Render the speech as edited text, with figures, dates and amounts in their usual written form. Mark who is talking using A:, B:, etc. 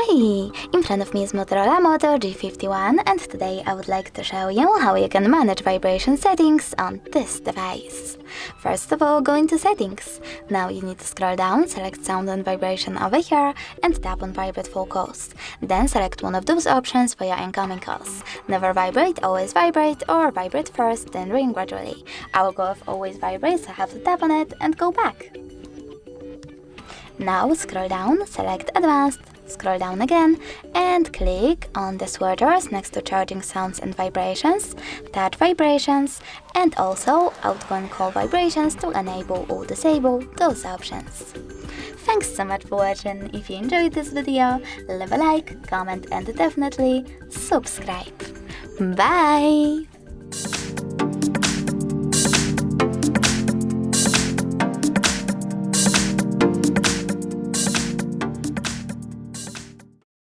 A: Hi! In front of me is Motorola Moto G51, and today I would like to show you how you can manage vibration settings on this device. First of all, go into Settings. Now you need to scroll down, select Sound and Vibration over here, and tap on Vibrate Full Calls. Then select one of those options for your incoming calls. Never vibrate, always vibrate, or vibrate first, then ring gradually. I will go with always vibrate, so I have to tap on it and go back. Now scroll down, select Advanced, scroll down again, and click on the switchers next to Charging Sounds and Vibrations, touch Vibrations, and also Outgoing Call Vibrations to enable or disable those options. Thanks so much for watching. If you enjoyed this video, leave a like, comment, and definitely subscribe. Bye!